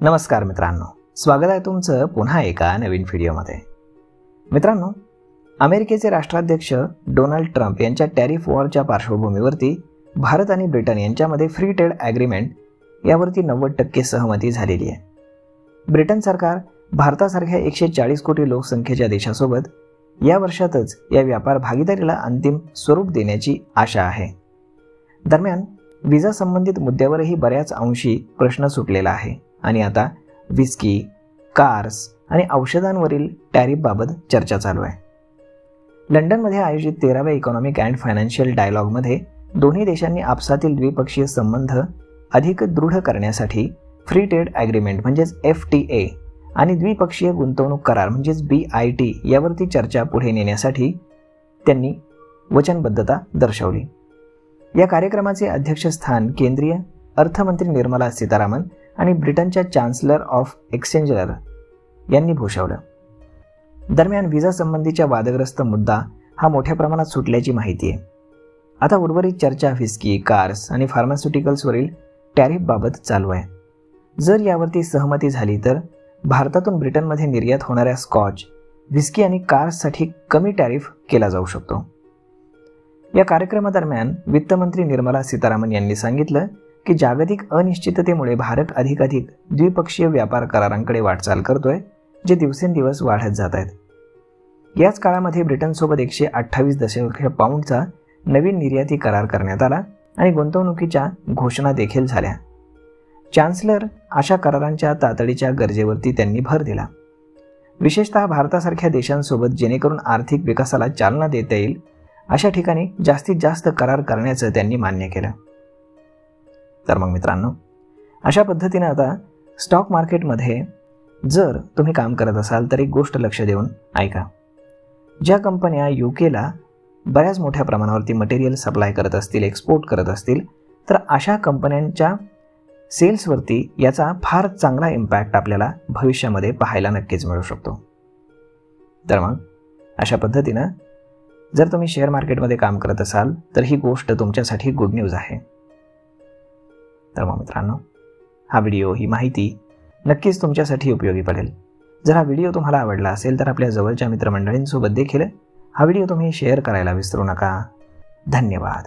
नमस्कार मित्रांनो, स्वागत आहे तुमचं पुन्हा एका नवीन व्हिडिओमध्ये। मित्रांनो, अमेरिकेचे राष्ट्राध्यक्ष डोनाल्ड ट्रम्प यांच्या टॅरिफ वॉरच्या पार्श्वभूमीवरती भारत आणि ब्रिटन यांच्यामध्ये फ्री ट्रेड ॲग्रीमेंट यावरती 90% सहमती झालेली आहे। ब्रिटन सरकार भारतासारख्या 140 कोटी लोकसंख्येच्या देशासोबत या वर्षातच या व्यापार भागीदारीला अंतिम स्वरूप देण्याची आशा आहे। दरम्यान व्हिसा संबंधित मुद्द्यावरही बऱ्याच अंशी प्रश्न सुटलेला आहे आणि आता विस्की, कार्स आणि औषधांवरील टॅरिफबाबत चर्चा चालू आहे। लंडनमध्ये आयोजित 13व्या इकॉनॉमिक अँड फायनान्शियल डायलॉगमध्ये दोन्ही देशांनी आपसातील द्विपक्षीय संबंध अधिक दृढ करण्यासाठी फ्री ट्रेड ॲग्रीमेंट म्हणजेच FTA आणि द्विपक्षीय गुंतवणूक करार म्हणजेच BIT यावरती चर्चा पुढे नेण्यासाठी त्यांनी वचनबद्धता दर्शवली। या कार्यक्रमाचे अध्यक्षस्थान केंद्रीय अर्थमंत्री निर्मला सीतारामन आणि ब्रिटनच्या चान्सलर ऑफ एक्सचेंजर यांनी भूषवलं। दरम्यान व्हिसा संबंधीच्या वादग्रस्त मुद्दा हा मोठ्या प्रमाणात सुटल्याची माहिती आहे। आता उर्वरित चर्चा व्हिस्की, कार्स आणि फार्मास्युटिकल्सवरील टॅरिफबाबत चालू आहे। जर यावरती सहमती झाली तर भारतातून ब्रिटनमध्ये निर्यात होणाऱ्या स्कॉच, व्हिस्की आणि कार्ससाठी कमी टॅरिफ केला जाऊ शकतो। या कार्यक्रमादरम्यान वित्तमंत्री निर्मला सीतारामन यांनी सांगितलं की जागतिक अनिश्चिततेमुळे भारत अधिकाधिक द्विपक्षीय व्यापार करारांकडे वाटचाल करतोय, जे दिवसेंदिवस वाढत जात आहेत। याच काळामध्ये ब्रिटनसोबत 128 दशलक्ष पाऊंडचा नवीन निर्याती करार करण्यात आला आणि गुंतवणुकीच्या घोषणा देखील झाल्या। चान्सलर अशा करारांच्या तातडीच्या गरजेवरती त्यांनी भर दिला, विशेषतः भारतासारख्या देशांसोबत जेणेकरून आर्थिक विकासाला चालना देता येईल अशा ठिकाणी जास्तीत जास्त करार करण्याचं त्यांनी मान्य केलं। तर मग मित्रांनो, अशा पद्धतीने आता स्टॉक मार्केटमध्ये जर तुम्ही काम करत असाल तर एक गोष्ट लक्ष देऊन ऐका। ज्या कंपन्या UKला बऱ्याच मोठ्या प्रमाणावरती मटेरियल सप्लाय करत असतील, एक्सपोर्ट करत असतील, तर अशा कंपन्यांच्या सेल्सवरती याचा फार चांगला इम्पॅक्ट आपल्याला भविष्यामध्ये पाहायला नक्कीच मिळू शकतो। तर मग अशा पद्धतीनं जर तुम्ही शेअर मार्केटमध्ये काम करत असाल तर ही गोष्ट तुमच्यासाठी गुड न्यूज आहे। तर मग मित्रांनो, हा व्हिडिओ, ही माहिती नक्कीच तुमच्यासाठी उपयोगी पडेल। जर हा व्हिडिओ तुम्हाला आवडला असेल तर आपल्या जवळच्या मित्रमंडळींसोबत देखील हा व्हिडिओ तुम्ही शेअर करायला विसरू नका। धन्यवाद।